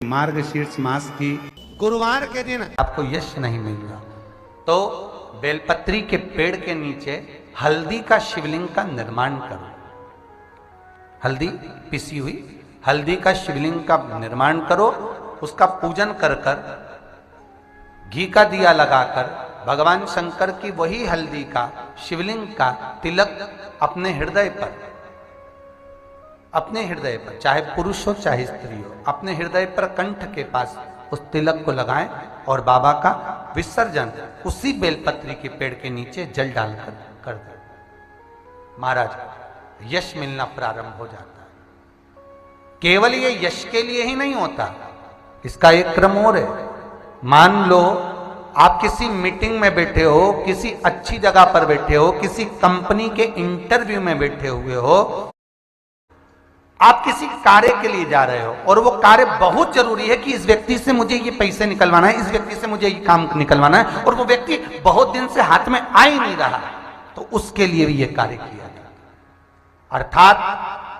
मार्गशीर्ष मास की गुरुवार के दिन आपको यश नहीं मिलेगा तो बेलपत्री के पेड़ के नीचे हल्दी का शिवलिंग का निर्माण करो। हल्दी पिसी हुई हल्दी का शिवलिंग का निर्माण करो, उसका पूजन कर कर घी का दिया लगाकर भगवान शंकर की वही हल्दी का शिवलिंग का तिलक अपने हृदय पर चाहे पुरुष हो चाहे स्त्री हो, अपने हृदय पर कंठ के पास उस तिलक को लगाएं और बाबा का विसर्जन उसी बेलपत्री के पेड़ के नीचे जल डालकर कर दें। महाराज यश मिलना प्रारंभ हो जाता है। केवल ये यश के लिए ही नहीं होता, इसका एक क्रम और है। मान लो आप किसी मीटिंग में बैठे हो, किसी अच्छी जगह पर बैठे हो, किसी कंपनी के इंटरव्यू में बैठे हुए हो, आप किसी कार्य के लिए जा रहे हो और वो कार्य बहुत जरूरी है कि इस व्यक्ति से मुझे ये पैसे निकलवाना है, इस व्यक्ति से मुझे ये काम निकलवाना है, और वो व्यक्ति बहुत दिन से हाथ में आ ही नहीं रहा, तो उसके लिए भी ये कार्य किया जाता। अर्थात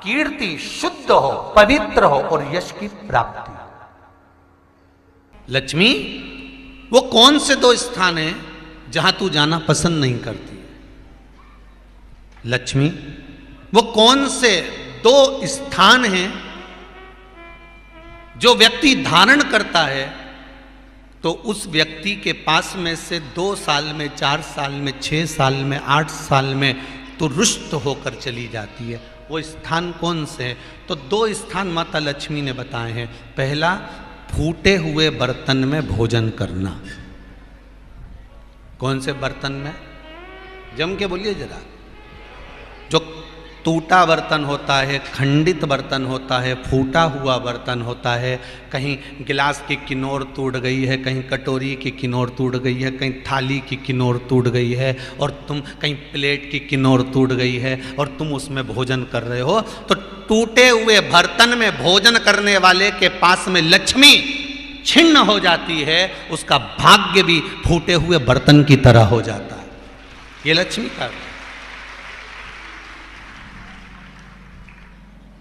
कीर्ति शुद्ध हो, पवित्र हो और यश की प्राप्ति। लक्ष्मी, वो कौन से दो स्थान है जहां तू जाना पसंद नहीं करती? लक्ष्मी, वो कौन से दो स्थान हैं जो व्यक्ति धारण करता है तो उस व्यक्ति के पास में से 2 साल में, 4 साल में, 6 साल में, 8 साल में तो रुष्ट होकर चली जाती है? वो स्थान कौन से हैं? तो 2 स्थान माता लक्ष्मी ने बताए हैं। पहला, फूटे हुए बर्तन में भोजन करना। कौन से बर्तन में? जम के बोलिए जरा। जो टूटा बर्तन होता है, खंडित बर्तन होता है, फूटा हुआ बर्तन होता है, कहीं गिलास की किनोर टूट गई है, कहीं कटोरी की किनोर टूट गई है, कहीं थाली की किनोर टूट गई है, और तुम कहीं प्लेट की किनोर टूट गई है और तुम उसमें भोजन कर रहे हो, तो टूटे हुए बर्तन में भोजन करने वाले के पास में लक्ष्मी छिन्न हो जाती है, उसका भाग्य भी फूटे हुए बर्तन की तरह हो जाता है। ये लक्ष्मी का।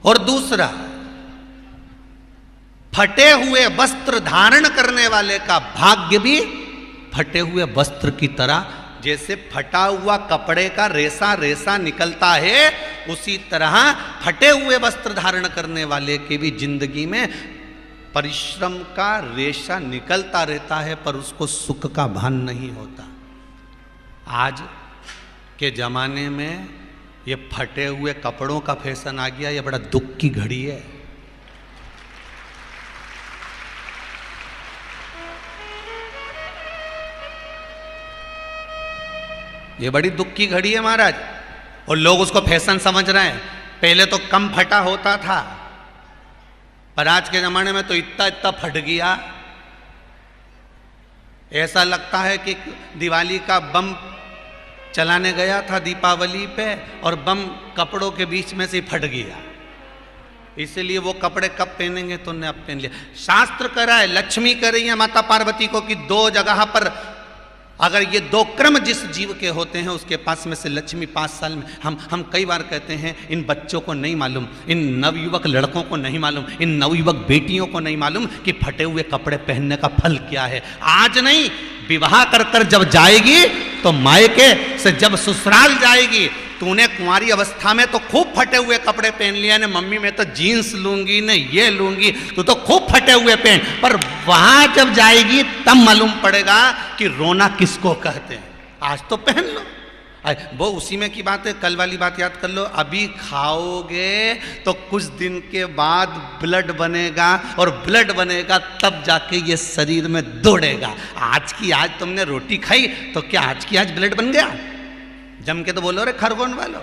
और दूसरा, फटे हुए वस्त्र धारण करने वाले का भाग्य भी फटे हुए वस्त्र की तरह, जैसे फटा हुआ कपड़े का रेसा रेसा निकलता है, उसी तरह फटे हुए वस्त्र धारण करने वाले की भी जिंदगी में परिश्रम का रेशा निकलता रहता है, पर उसको सुख का भान नहीं होता। आज के जमाने में ये फटे हुए कपड़ों का फैशन आ गया, ये बड़ा दुख की घड़ी है। ये बड़ी दुख की घड़ी है महाराज, और लोग उसको फैशन समझ रहे हैं। पहले तो कम फटा होता था, पर आज के जमाने में तो इतना इतना फट गया, ऐसा लगता है कि दिवाली का बम चलाने गया था दीपावली पे और बम कपड़ों के बीच में से फट गया। इसलिए वो कपड़े कब पहनेंगे तो ने अब पहन लिया। शास्त्र कह रहा है, लक्ष्मी कह रही है माता पार्वती को कि 2 जगह पर अगर ये 2 क्रम जिस जीव के होते हैं उसके पास में से लक्ष्मी 5 साल में। हम कई बार कहते हैं इन बच्चों को नहीं मालूम, इन नवयुवक लड़कों को नहीं मालूम, इन नवयुवक बेटियों को नहीं मालूम कि फटे हुए कपड़े पहनने का फल क्या है। आज नहीं, विवाह कर कर जब जाएगी तो मायके से जब ससुराल जाएगी, तूने कुंवारी अवस्था में तो खूब फटे हुए कपड़े पहन लिया ने, मम्मी मैं तो जीन्स लूंगी न ये लूंगी, तू तो खूब फटे हुए पहन, पर वहां जब जाएगी तब मालूम पड़ेगा कि रोना किसको कहते हैं। आज तो पहन लो, वो उसी में की बात है। कल वाली बात याद कर लो, अभी खाओगे तो कुछ दिन के बाद ब्लड बनेगा, और ब्लड बनेगा तब जाके ये शरीर में दौड़ेगा। आज की आज तुमने रोटी खाई तो क्या आज की आज ब्लड बन गया? जम के तो बोलो रे खरगोन वालों,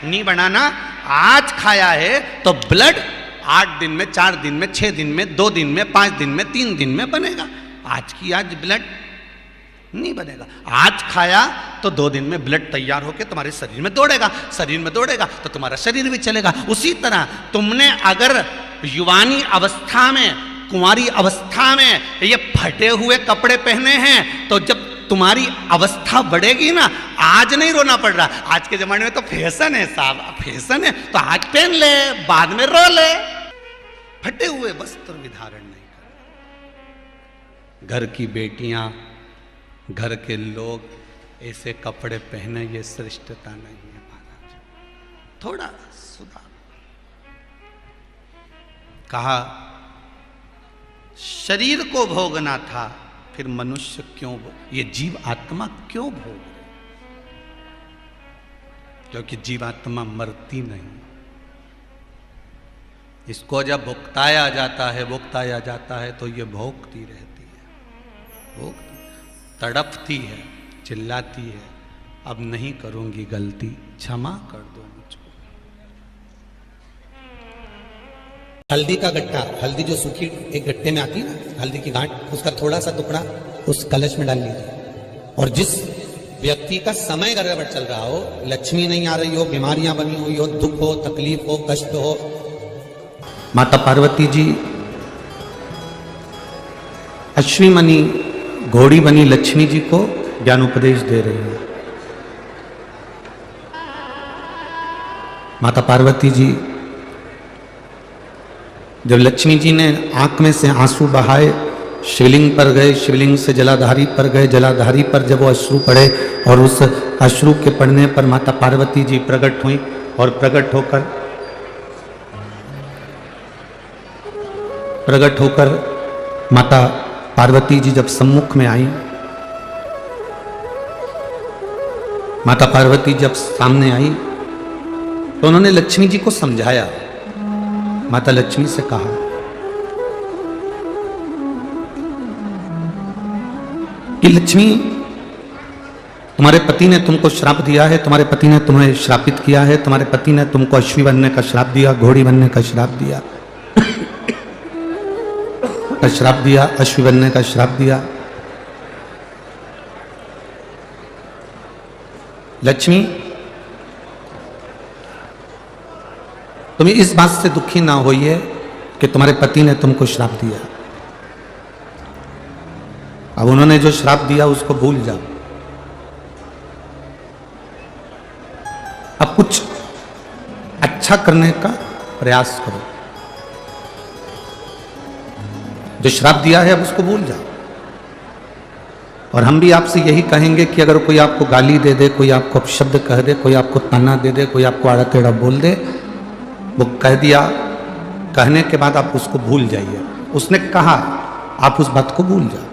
नहीं बनाना। आज खाया है तो ब्लड 8 दिन में, 4 दिन में, 6 दिन में, 2 दिन में, 5 दिन में, 3 दिन में बनेगा। आज की आज ब्लड नहीं बनेगा। आज खाया तो 2 दिन में ब्लड तैयार होकर तुम्हारे शरीर में दौड़ेगा, शरीर में दौड़ेगा तो तुम्हारा शरीर भी चलेगा। उसी तरह तुमने अगर युवानी अवस्था में, कुंवारी अवस्था में ये फटे हुए कपड़े पहने हैं, तो जब तुम्हारी अवस्था बढ़ेगी ना, आज नहीं रोना पड़ रहा। आज के जमाने में तो फैशन है साहब, फैशन है तो आज पहन ले, बाद में रो ले। फटे हुए वस्त्र भी धारण नहीं कर। घर की बेटियां, घर के लोग ऐसे कपड़े पहने, ये श्रेष्ठता नहीं है महाराज। थोड़ा सुधार। कहा शरीर को भोगना था, फिर मनुष्य क्यों, ये जीव आत्मा क्यों भोग रहे? क्योंकि जीवात्मा मरती नहीं। इसको जब भुगताया जाता है तो ये भोगती रहती है, तड़पती है, चिल्लाती है, अब नहीं करूंगी गलती, क्षमा कर दो मुझको। हल्दी का गट्टा, हल्दी जो सूखी एक गट्टे में आती है ना, हल्दी की गांठ, उसका थोड़ा सा टुकड़ा उस कलश में डाल लीजिए। और जिस व्यक्ति का समय गड़बड़ चल रहा हो, लक्ष्मी नहीं आ रही हो, बीमारियां बनी हुई हो, दुख हो, तकलीफ हो, कष्ट हो, माता पार्वती जी अश्विमनी घोड़ी बनी लक्ष्मी जी को ज्ञान उपदेश दे रही है। माता पार्वती जी जब लक्ष्मी जी ने आंख में से आंसू बहाए, शिवलिंग पर गए, शिवलिंग से जलाधारी पर गए, जलाधारी पर जब वो अश्रु पड़े और उस अश्रु के पड़ने पर माता पार्वती जी प्रकट हुई और प्रकट होकर माता पार्वती जी जब सम्मुख में आई, माता पार्वती जब सामने आई तो उन्होंने लक्ष्मी जी को समझाया। माता लक्ष्मी से कहा कि लक्ष्मी, तुम्हारे पति ने तुमको श्राप दिया है, तुम्हारे पति ने तुम्हें श्रापित किया है, तुम्हारे पति ने तुमको अश्वी बनने का श्राप दिया, घोड़ी बनने का श्राप दिया, अश्वी बनने का श्राप दिया। लक्ष्मी, तुम इस बात से दुखी ना होइए कि तुम्हारे पति ने तुमको श्राप दिया। अब उन्होंने जो श्राप दिया उसको भूल जाओ, अब कुछ अच्छा करने का प्रयास करो। जो श्राप दिया है अब उसको भूल जाओ। और हम भी आपसे यही कहेंगे कि अगर कोई आपको गाली दे दे, कोई आपको अपशब्द कह दे, कोई आपको ताना दे दे, कोई आपको आड़ा टेढ़ा बोल दे, वो कह दिया, कहने के बाद आप उसको भूल जाइए। उसने कहा, आप उस बात को भूल जाओ।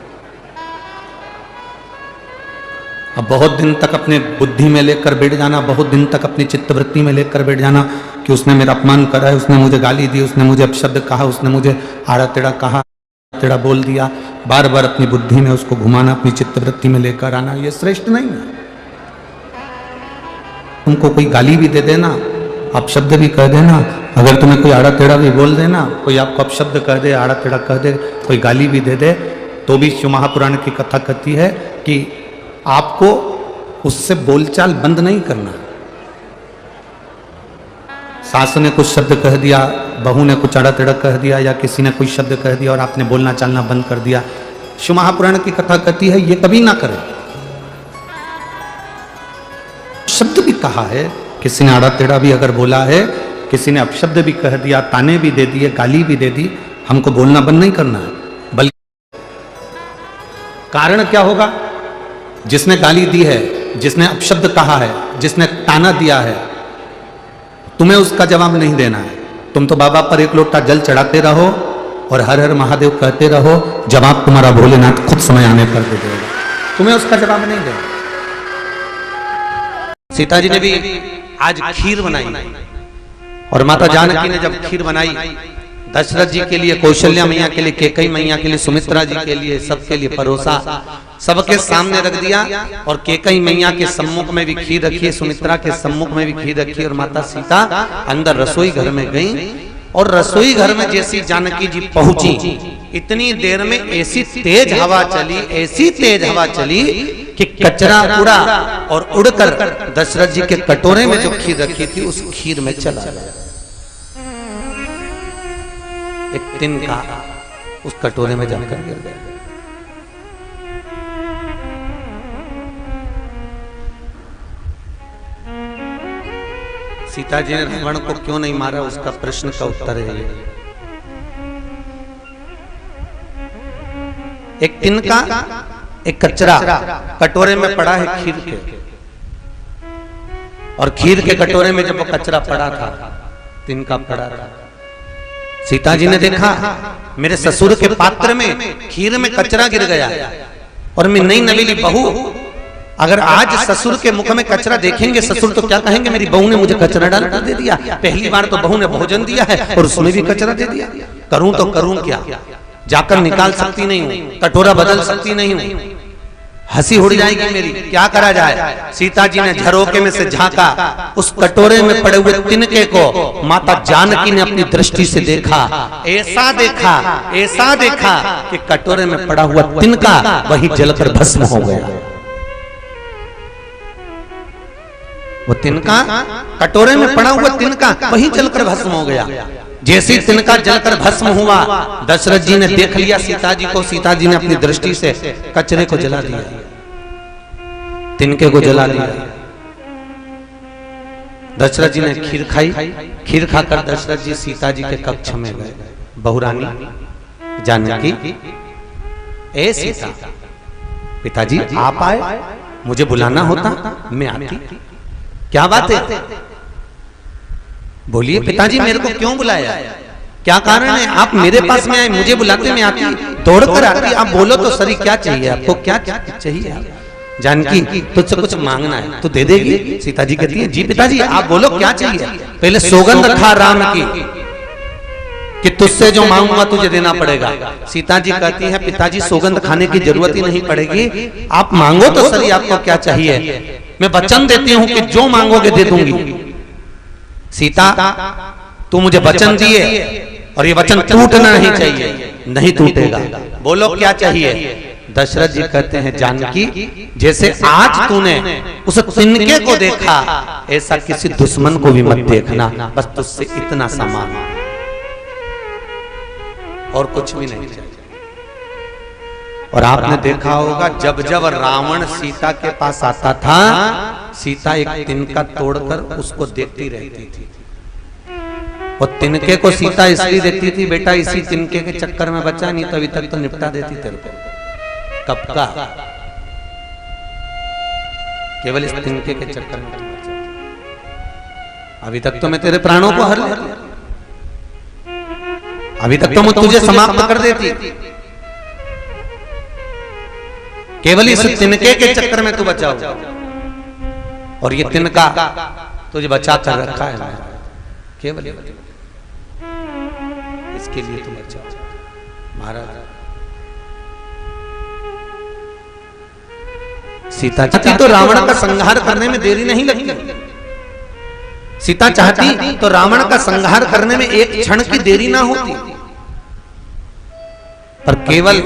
अब बहुत दिन तक अपने बुद्धि में लेकर बैठ जाना, बहुत दिन तक अपनी चित्तवृत्ति में लेकर बैठ जाना कि उसने मेरा अपमान करा है, उसने मुझे गाली दी, उसने मुझे अपशब्द कहा, उसने मुझे आड़ा टेढ़ा कहा, टेढ़ा बोल दिया, बार बार अपनी बुद्धि में उसको घुमाना, अपनी चित्तवृत्ति में लेकर आना, ये श्रेष्ठ नहीं है। तुमको कोई गाली भी दे देना, अपशब्द भी कह देना, अगर तुम्हें कोई आड़ा टेढ़ा भी बोल देना, कोई आपको अपशब्द कह दे, आड़ा टेढ़ा कह दे, कोई गाली भी दे दे, तो भी शिव महापुराण की कथा कहती है कि आपको उससे बोलचाल बंद नहीं करना। सास ने कुछ शब्द कह दिया, बहू ने कुछ आड़ा टेढ़ा कह दिया, या किसी ने कोई शब्द कह दिया और आपने बोलना चालना बंद कर दिया, शिव महापुराण की कथा कहती है ये कभी ना करें। शब्द भी कहा है, किसी ने आड़ा टेढ़ा भी अगर बोला है, किसी ने अपशब्द भी कह दिया, ताने भी दे दिए, गाली भी दे दी, हमको बोलना बंद नहीं करना है। बल्कि कारण क्या होगा? जिसने गाली दी है, जिसने अपशब्द कहा है, जिसने ताना दिया है, तुम्हें उसका जवाब नहीं देना है। तुम तो बाबा पर एक लोटा जल चढ़ाते रहो और हर हर महादेव कहते रहो, जवाब तुम्हारा भोलेनाथ खुद समय आने पर दे देगा, तुम्हें उसका जवाब नहीं देना। सीता जी ने भी आज खीर बनाई और माता जानकी ने जब खीर बनाई, दशरथ जी के लिए, कौशल्या मैया के लिए, कैकेयी मैया के लिए, सुमित्रा जी के लिए, सबके लिए परोसा, सबके सामने रख दिया। और कैकेयी मैया के सम्मुख में भी खीर रखी, सुमित्रा के सम्मुख में भी खीर रखी। और माता सीता अंदर रसोई घर में गई और रसोई घर में जैसी जानकी जी पहुंची, इतनी देर में ऐसी तेज हवा चली, ऐसी तेज हवा चली कि कचरा उड़ा और उड़कर दशरथ जी के कटोरे में जो खीर रखी थी उस खीर में चला गया। एक तिनका उस कटोरे में जाकर गिर गया। सीता जी ने रावण को क्यों नहीं मारा, उसका प्रश्न का उत्तर है ये। एक तिनका, एक कचरा कटोरे में पड़ा है खीर के, और खीर के कटोरे में जब वो कचरा पड़ा था, तिनका पड़ा था, सीता जी ने देखा मेरे ससुर के पात्र में खीर में कचरा गिर गया, और मैं नई नवेली बहू, अगर आज ससुर के मुख में कचरा देखेंगे ससुर तो क्या कहेंगे, मेरी बहू ने मुझे कचरा डाल कर दे दिया, पहली बार तो बहू ने भोजन दिया है और उसमें भी कचरा दे दिया, करूं तो करूं क्या, जाकर निकाल सकती नहीं हूं, कटोरा बदल सकती नहीं हूं, हंसी उड़ जाएगी मेरी, क्या करा जाए। सीता जी ने झरोके में से झांका, उस कटोरे में पड़े हुए तिनके को माता जानकी ने अपनी दृष्टि से देखा, ऐसा देखा कि कटोरे में पड़ा हुआ तिनका वही जलकर भस्म हो गया। वो तिनका, कटोरे में पड़ा हुआ तिनका वही जलकर भस्म हो गया। जैसे तिनका जलकर भस्म हुआ, दशरथ जी ने देख लिया सीता जी को, सीता जी ने अपनी दृष्टि से कचरे को जला दिया, तिनके को जला दिया। दशरथ जी ने खीर खाई, खीर खाकर दशरथ जी सीता जी के कक्ष में गए। बहुरानी जानकी, ए सीता, पिताजी आप आए, मुझे बुलाना होता मैं आती, क्या बात है, बोलिए पिताजी मेरे को क्यों बुलाया, क्या कारण है, आप मेरे पास में आए, मुझे बुलाते मैं आती, दौड़कर आती, आप बोलो तो सही क्या चाहिए आपको, क्या चाहिए आप? जानकी तुझसे कुछ मांगना है तो दे देगी। सीता जी कहती है जी पिताजी आप बोलो क्या चाहिए। पहले सौगंध खा राम की कि तुझसे जो मांगूंगा तुझे देना पड़ेगा। सीता जी कहती है पिताजी सौगंध खाने की जरूरत ही नहीं पड़ेगी, आप मांगो तो सही आपको क्या चाहिए, मैं वचन देती हूं कि जो मांगोगे दे दूंगी। सीता तू मुझे वचन दिए और ये वचन टूटना ही चाहिए, नहीं टूटेगा, बोलो क्या चाहिए। दशरथ जी कहते हैं जानकी जैसे आज तूने उस तिनके को देखा ऐसा किसी दुश्मन को भी मत देखना, बस तुझसे इतना सामान और कुछ भी नहीं चाहिए। और आपने देखा होगा जब जब रावण सीता के पास आता था, सीता एक तिनका तोड़कर उसको देखती रहती थी। और तिनके को सीता इसलिए देखती थी बेटा इसी तिनके के चक्कर में बचा, नहीं तो अभी तक तो निपटा देती तेरे को। कब का? केवल इस तिनके के चक्कर में बचा, अभी तक तो मैं तेरे प्राणों को हर लिया, अभी तक तो मैं तुझे समाप्त कर देती, केवल इस तिनके के चक्कर में तू बचा हो। और ये तिनका तुझे बचा कर रखा है केवल इसके लिए तुम बचा। महाराज सीता चाहती तो रावण का संहार करने में देरी नहीं लगती, सीता चाहती तो रावण का संहार करने में एक क्षण की देरी ना होती, पर केवल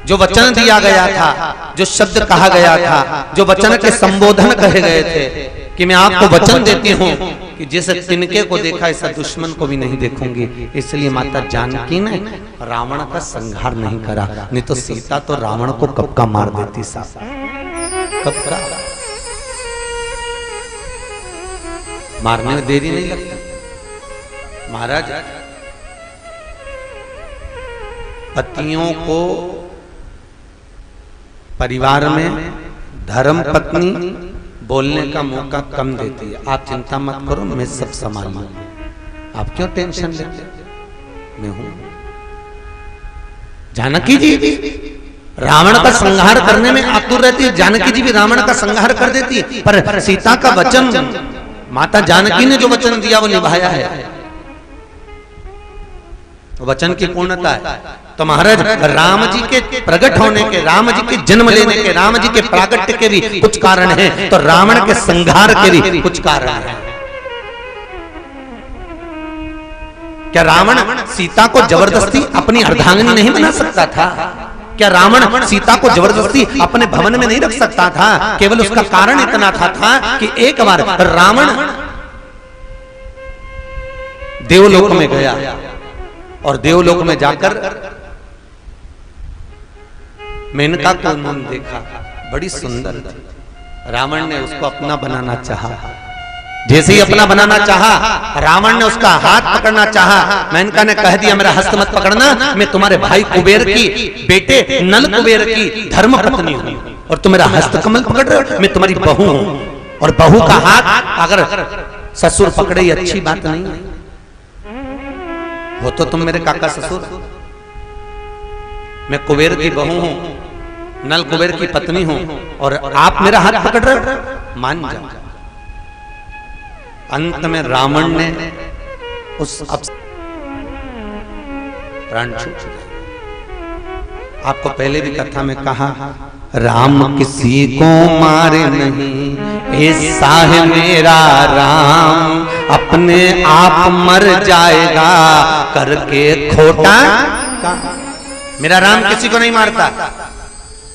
जो वचन दिया गया था, जो शब्द कहा गया था, जो वचन के संबोधन कहे गए थे कि मैं आपको वचन देती हूं कि जिस तिनके को देखा ऐसा दुश्मन को भी नहीं देखूंगी, इसलिए माता जानकी ने रावण का संहार नहीं करा, नहीं तो सीता तो रावण को कब का मार देती साहब, कब का मारने में देरी नहीं लगती। महाराज पतियों को परिवार में धर्म पत्नी बोलने का मौका कम देती है। आप चिंता मत करो मैं सब संभाल लूंगी, आप क्यों टेंशन लेते, मैं हूं। जानकी जी रावण का संहार करने में आतुर रहती है, जानकी जी भी रावण का संहार कर देती है, पर सीता का वचन, माता जानकी ने जो वचन दिया वो निभाया है, वचन की पूर्णता है। तो महाराज राम जी के प्रकट होने के, राम जी के जन्म लेने के, राम जी के प्राकट्य के भी कुछ कारण हैं, तो रावण के संहार के भी कुछ कारण हैं। क्या रावण सीता को जबरदस्ती अपनी अर्धांगिनी नहीं बना सकता था? क्या रावण सीता को जबरदस्ती अपने भवन में नहीं रख सकता था? केवल उसका कारण इतना था कि एक बार रावण देवलोक में गया और देवलोक में जाकर मेनका को उन्होंने देखा, बड़ी सुंदर थी। रावण ने उसको अपना बनाना चाहा, जैसे ही अपना बनाना चाहा, रावण ने उसका हाथ पकड़ना चाहा, मेनका ने कह दिया मेरा हस्त मत पकड़ना, मैं तुम्हारे भाई कुबेर की बेटे नल कुबेर की धर्म पत्नी हूं और तुम मेरा हस्त कमल पकड़ रहे हो, मैं तुम्हारी बहू हूं और बहू का हाथ अगर ससुर पकड़े ये अच्छी बात नहीं है। वो तो तुम मेरे काका ससुर, मैं कुबेर की बहू हूं, नल कुबेर की पत्नी हूं और आप मेरा हाथ पकड़ रहे हो, मान जाओ। अंत में रावण ने उस प्राण छूट। आपको पहले भी कथा में कहा, राम किसी को मारे नहीं, ऐसा है मेरा राम, अपने आप मर जाएगा करके खोटा। मेरा राम किसी को नहीं मारता।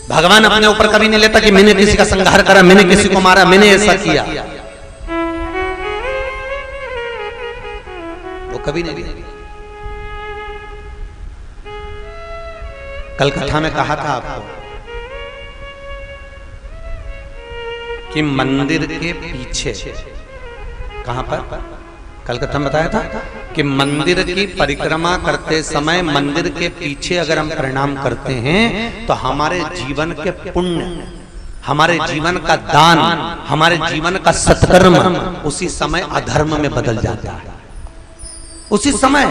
भगवान अपने ऊपर कभी नहीं लेता कि मैंने किसी का संहार करा, मैंने किसी को मारा, मैंने ऐसा किया, वो कभी नहीं। कल कथा में कहा था आपको कि मंदिर के पीछे, कहां पर, कल कथा में बताया था कि मंदिर की परिक्रमा करते समय मंदिर के पीछे अगर हम प्रणाम करते हैं तो हमारे जीवन के पुण्य, हमारे जीवन का दान, हमारे जीवन का सत्कर्म उसी समय अधर्म में बदल जाता है। उसी समय,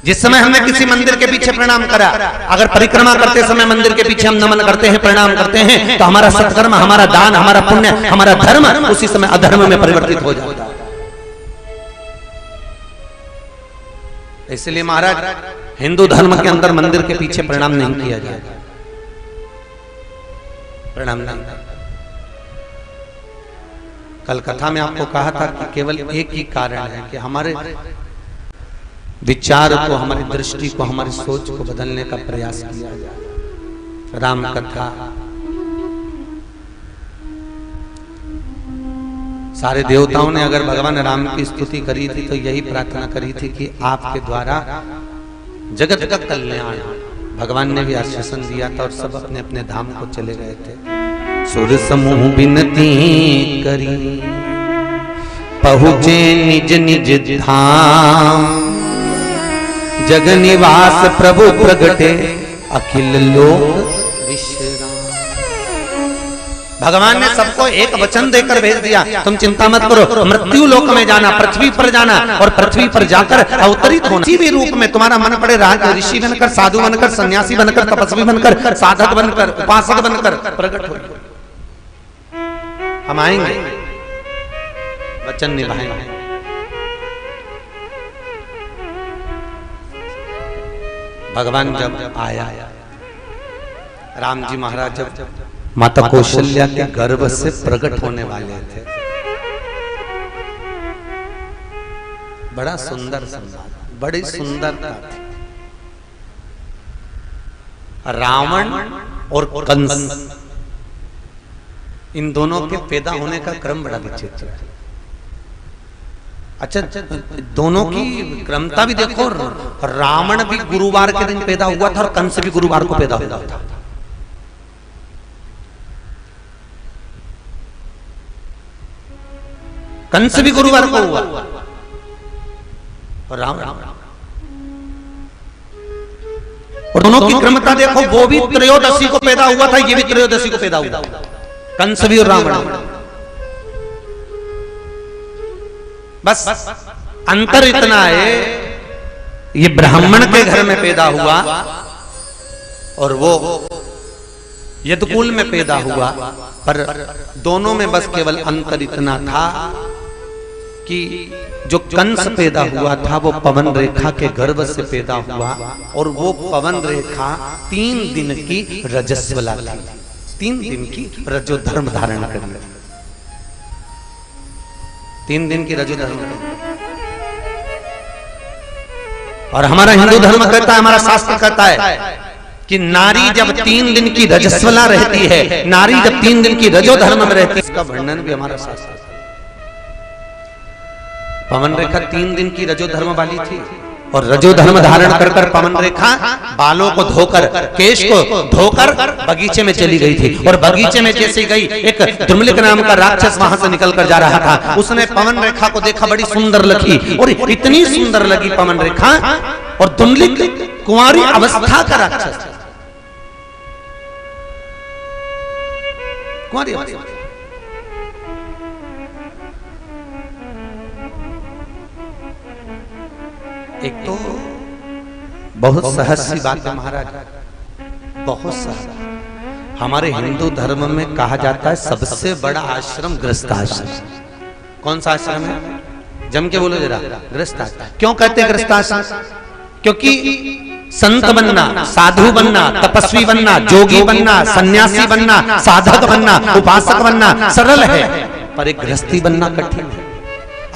जिस समय हमने किसी मंदिर के पीछे प्रणाम करा, अगर परिक्रमा करते समय मंदिर के पीछे हम नमन करते हैं, प्रणाम करते हैं, तो हमारा सत्कर्म, हमारा दान, हमारा पुण्य, हमारा धर्म उसी समय अधर्म में परिवर्तित हो जाता है। इसलिए महाराज हिंदू धर्म के अंदर मंदिर के पीछे प्रणाम नहीं किया जाएगा, प्रणाम नहीं। कल कथा में आपको कहा था कि केवल एक ही कारण है कि हमारे विचार को, हमारी दृष्टि को, हमारी सोच को बदलने का प्रयास किया जाए। राम कथा, सारे देवताओं ने अगर भगवान राम की स्तुति करी थी तो यही प्रार्थना करी थी कि आपके द्वारा जगत का कल्याण। भगवान ने भी आश्वासन दिया था और सब अपने अपने धाम को चले गए थे। सुर समूह बिनती करी, पहुँचे निज निज धाम, जग निवास प्रभु प्रगटे, अखिल लोक विश्राम। भगवान ने सबको एक वचन देकर भेज दिया, तुम चिंता मत करो, मृत्यु लोक में जाना, पृथ्वी पर जाना और पृथ्वी पर जाकर अवतरित होना। किसी भी रूप में तुम्हारा मन पड़े, राज ऋषि बनकर, साधु बनकर, सन्यासी बनकर, तपस्वी बनकर, साधक बनकर, उपासक बनकर प्रकट हो। हम आएंगे, वचन निभाएंगे। भगवान जब आया, राम जी महाराज जब माता कौशल्या के गर्भ से प्रकट होने वाले थे, बड़ा सुंदर संवाद, बड़ी सुंदरता थी। रावण और कंस, इन दोनों के पैदा होने का क्रम बड़ा विचित्र है। अच्छा, दोनों की क्रमता भी देखो, रावण भी गुरुवार के दिन पैदा हुआ था और कंस भी गुरुवार को पैदा हुआ था। कंस भी गुरुवार को हुआ और रावण, और दोनों की क्रमता देखो, वो भी त्रयोदशी को पैदा हुआ था, ये भी त्रयोदशी को पैदा हुआ, कंस भी और रावण। बस अंतर इतना है, ये ब्राह्मण के घर में पैदा हुआ और वो यदुकुल में पैदा हुआ, पर दोनों में बस केवल अंतर इतना था कि जो कंस पैदा हुआ था वो पवन रेखा के गर्भ से पैदा हुआ और वो पवन रेखा 3 दिन की रजस्वला थी, 3 दिन की रजो धर्म धारण करने, 3 दिन की रजो धर्म। और हमारा हिंदू धर्म कहता है, हमारा शास्त्र कहता है कि नारी जब 3 दिन की रजस्वला रहती है, नारी जब 3 दिन की रजो धर्म में रहती है, इसका वर्णन भी हमारा शास्त्र है। पवन रेखा 3 दिन की रजो धर्म वाली थी और रजो धर्म धारण कर कर पवन रेखा बालों को धोकर, केश को धोकर बगीचे में चली गई थी। और बगीचे में जैसे गई, एक दुर्मिलिक नाम का राक्षस वहां से निकल कर जा रहा था। उसने पवन रेखा को देखा, बड़ी सुंदर लगी, और इतनी सुंदर लगी पवन रेखा, और दुर्मिलिक कुंवारी अवस्था का राक्षस, कुंवारी अवस्था। एक तो बहुत सहज सी बात है महाराज, बहुत सहज। हमारे हिंदू धर्म में कहा जाता है सबसे बड़ा आश्रम गृहस्थ आश्रम। कौन सा आश्रम है? जम के बोलो जरा। गृहस्थ आश्रम। क्यों कहते हैं गृहस्थ आश्रम? क्योंकि संत बनना, साधु बनना, तपस्वी बनना, जोगी बनना, सन्यासी बनना, साधक बनना, उपासक बनना सरल है, पर एक गृहस्थी बनना कठिन है।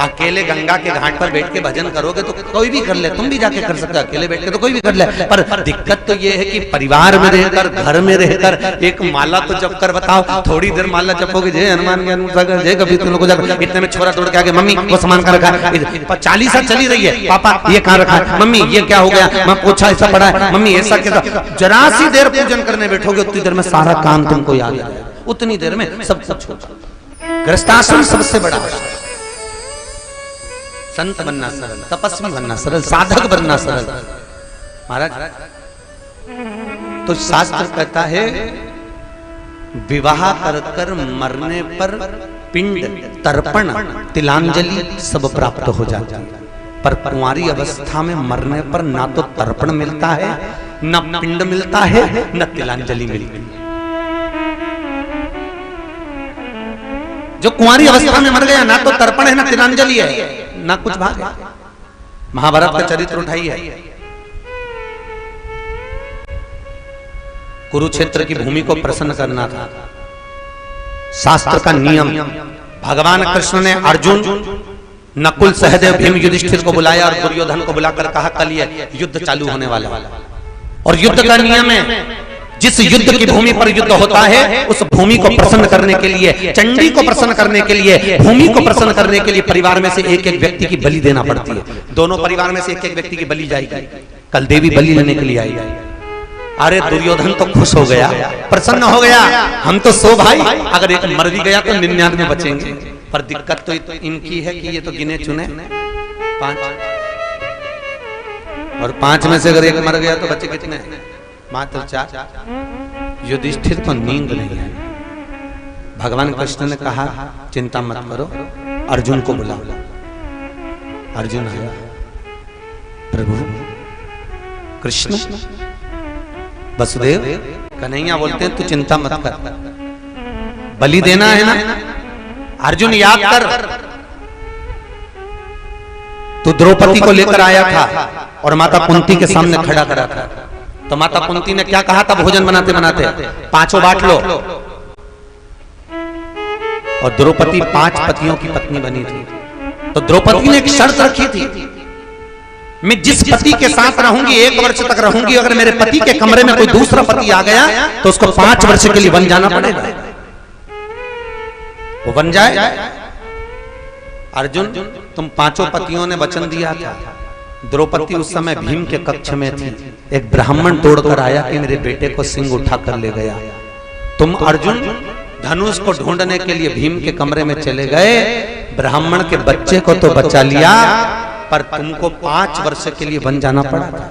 अकेले गंगा के घाट पर बैठ के भजन करोगे तो कोई भी कर ले, तुम भी जाके कर सकते हो, अकेले बैठ के तो कोई भी कर ले। पर दिक्कत तो ये है कि परिवार में रहकर, घर में रहकर एक माला तो जप कर बताओ। थोड़ी देर माला जपोगे, जय हनुमान ज्ञान सागर, जय कभी तुम लोग जाकर, इतने में छोरा तोड़ के आगे, मम्मी वो सामान का रखा है, 40 साल चली रही है, पापा ये कहाँ रखा है, मम्मी ये क्या हो गया, मैं पोछा ऐसा पड़ा है, मम्मी ऐसा कैसा। जरा सी देर पूजन करने बैठोगे उतनी देर में सारा काम तुमको याद आ जाए, उतनी देर में सब कुछ हो जाए। गृहस्थाश्रम सबसे बड़ा आश्रम। संत बनना सरल, तपस्वी बनना सरल, साधक बनना सरल महाराज। तो शास्त्र कहता है विवाह कर कर मरने पर पिंड, तर्पण, तिलांजलि सब प्राप्त हो जाती है, पर कुंवारी अवस्था में मरने पर ना तो तर्पण मिलता है, न पिंड मिलता है, न तिलांजलि मिलती है। जो कुंवारी अवस्था में मर गया, ना तो तर्पण है, ना तिलांजलि है, ना कुछ भाग है। महाभारत का चरित्र उठाइए, कुरुक्षेत्र की भूमि को प्रसन्न करना था, शास्त्र का नियम। भगवान कृष्ण ने अर्जुन, नकुल, सहदेव, भीम, युधिष्ठिर को बुलाया और दुर्योधन को बुलाकर कहा कल ये युद्ध चालू होने वाला है, और युद्ध का नियम है जिस युद्ध की भूमि पर युद्ध होता है उस भूमि को प्रसन्न करने के लिए, चंडी को प्रसन्न करने के लिए, भूमि को प्रसन्न करने के लिए परिवार में से एक एक व्यक्ति की बलि देना पड़ती है। दोनों परिवार में से एक एक व्यक्ति की बलि जाएगी। कल देवी बलि लेने के लिए आई। अरे दुर्योधन तो खुश हो गया, प्रसन्न हो गया, हम तो 100 भाई, अगर एक मर भी गया तो 99 बचेंगे। पर दिक्कत तो इनकी है कि ये तो गिने चुने 5, और 5 में से अगर एक मर गया तो बचे कितने? मात्र 4। युधिष्ठिर को नींद नहीं है। भगवान कृष्ण ने कहा चिंता मत करो, अर्जुन को बुलाओ। अर्जुन आया, प्रभु कृष्ण, वसुदेव, कन्हैया बोलते हैं तू चिंता मत कर, बलि देना है ना। अर्जुन याद कर, तू द्रौपदी को लेकर आया था और माता कुंती के सामने खड़ा करा था, तो माता कुंती ने क्या कहा था भोजन बनाते बनाते? 5 बांट लो। और द्रौपदी 5 पतियों की पत्नी बनी थी, तो द्रौपदी ने एक शर्त रखी थी, मैं जिस पति के साथ रहूंगी 1 वर्ष तक रहूंगी, अगर मेरे पति के कमरे में कोई दूसरा पति आ गया तो उसको 5 वर्ष के लिए बन जाना पड़ेगा। वो बन जाए। अर्जुन, तुम 5 पतियों ने वचन दिया था। द्रौपदी उस समय भीम के कक्ष में थी, एक ब्राह्मण तोड़कर आया कि मेरे बेटे को सिंह उठा कर ले गया। तुम अर्जुन धनुष को ढूंढने के लिए भीम के कमरे में चले गए, ब्राह्मण के बच्चे को तो बचा लिया, पर तुमको 5 वर्ष के लिए बन जाना पड़ा था।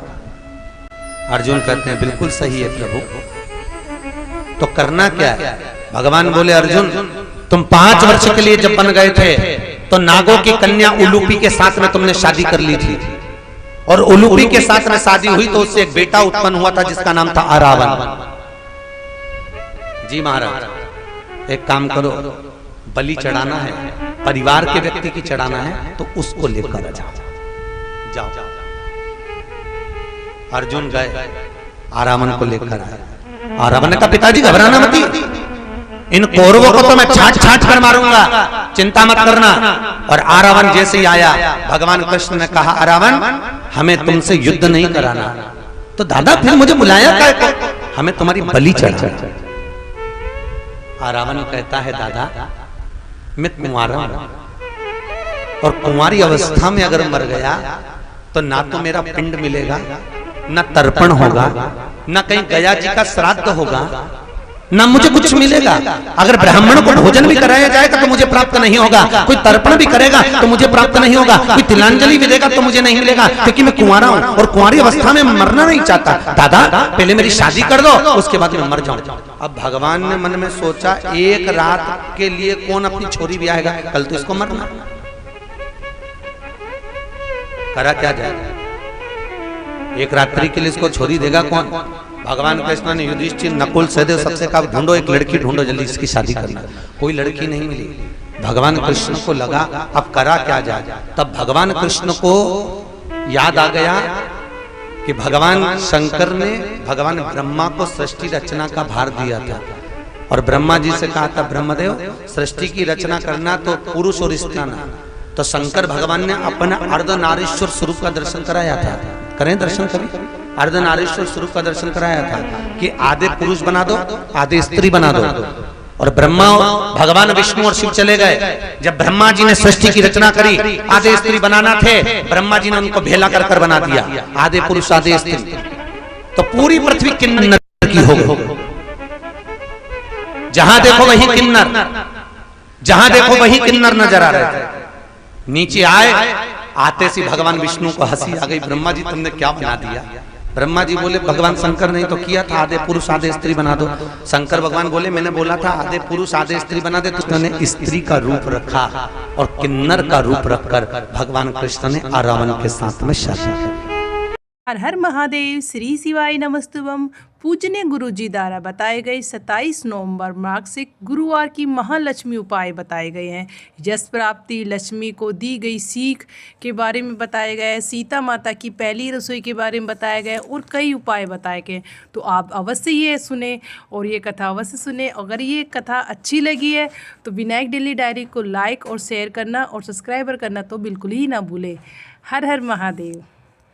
अर्जुन कहते हैं बिल्कुल सही है प्रभु, तो करना क्या है? भगवान बोले अर्जुन, तुम 5 वर्ष के लिए जब बन गए थे तो नागों की कन्या उलूपी के साथ में तुमने शादी कर ली थी, और उलूपी के साथ में शादी हुई तो उससे एक बेटा उत्पन्न हुआ था जिसका नाम था अरावन। जी महाराज, एक काम करो, बलि चढ़ाना है, परिवार के व्यक्ति की चढ़ाना है, तो उसको लेकर जाओ। अर्जुन गए, आरावन को लेकर आए। आरावन ने कहा पिताजी घबराना मत, इन कौरवों को तो मैं छाट छाट कर मारूंगा, चिंता मत करना। और आरावन जैसे ही आया, भगवान कृष्ण ने कहा आरावन, हमें तुमसे युद्ध नहीं कराना। तो दादा फिर मुझे बुलाया क्या? हमें तुम्हारी बलि चढ़ाना। आरावन कहता है दादा मैं कुंवारा हूं, और कुंवारी अवस्था में अगर मर गया तो ना तो मेरा पिंड मिलेगा, ना तर्पण होगा, ना कहीं गया जी का श्राद्ध होगा, ना मुझे कुछ मिलेगा। अगर ब्राह्मण को भोजन भी कराया जाएगा तो मुझे प्राप्त नहीं होगा, कोई तर्पण भी करेगा तो मुझे प्राप्त नहीं होगा, कोई तिलांजलि भी देगा तो मुझे नहीं मिलेगा, क्योंकि मैं कुंवारा हूं और कुंवारी अवस्था में मरना नहीं चाहता। दादा पहले मेरी शादी कर दो, उसके बाद मैं मर जाऊं। अब भगवान ने मन में सोचा, एक रात के लिए कौन अपनी छोरी भी आएगा, कल तो इसको मरना। करा क्या जाए, एक रात्रि के लिए इसको छोरी देगा कौन? भगवान कृष्ण ने युधिष्ठिर, नकुल, सहदेव सबसे कहा ढूंढो, एक लड़की ढूंढो जल्दी, इसकी शादी करना। कोई लड़की नहीं मिली। भगवान कृष्ण को लगा अब करा क्या जाए। तब भगवान कृष्ण को याद आ गया कि भगवान शंकर ने भगवान ब्रह्मा को सृष्टि रचना का भार दिया था और ब्रह्मा जी से कहा था, ब्रह्मदेव सृष्टि की रचना करना तो पुरुष और स्त्री ना। तो शंकर भगवान ने अपना अर्धनारीश्वर स्वरूप का दर्शन कराया था। करें दर्शन कभी? अर्धनारीश्वर स्वरूप का दर्शन कराया था कि आधे पुरुष बना दो, आधे स्त्री बना दो। और ब्रह्मा, भगवान विष्णु और शिव चले गए। जब ब्रह्मा जी ने सृष्टि की रचना करी, आधे स्त्री बनाना थे, ब्रह्मा जी ने उनको भेला कर कर बना दिया, आधे पुरुष आधे स्त्री। तो पूरी पृथ्वी किन्नर की हो गई। जहां देखो वही किन्नर, जहां देखो वही किन्नर नजर आ रहे थे। नीचे आए, आते सी भगवान विष्णु को हंसी आ गई, ब्रह्मा जी तुमने क्या बना दिया? ब्रह्मा जी बोले, भगवान शंकर ने तो किया था आधे पुरुष आधे स्त्री बना दो। शंकर भगवान बोले, मैंने बोला था आधे पुरुष आधे स्त्री बना दे, तो उन्होंने स्त्री का रूप रखा और किन्नर का रूप रखकर भगवान कृष्ण ने रावण के साथ में शादी की। हर हर महादेव, श्री शिवाय नमस्तुभम। पूजनीय गुरु जी द्वारा बताए गए 27 नवंबर मासिक गुरुवार की महालक्ष्मी उपाय बताए गए हैं। यश प्राप्ति, लक्ष्मी को दी गई सीख के बारे में बताया गया है, सीता माता की पहली रसोई के बारे में बताया गया है और कई उपाय बताए गए। तो आप अवश्य ये सुने और ये कथा अवश्य सुने। अगर ये कथा अच्छी लगी है तो विनायक डेली डायरी को लाइक और शेयर करना और सब्सक्राइबर करना तो बिल्कुल ही ना भूलें। हर हर महादेव।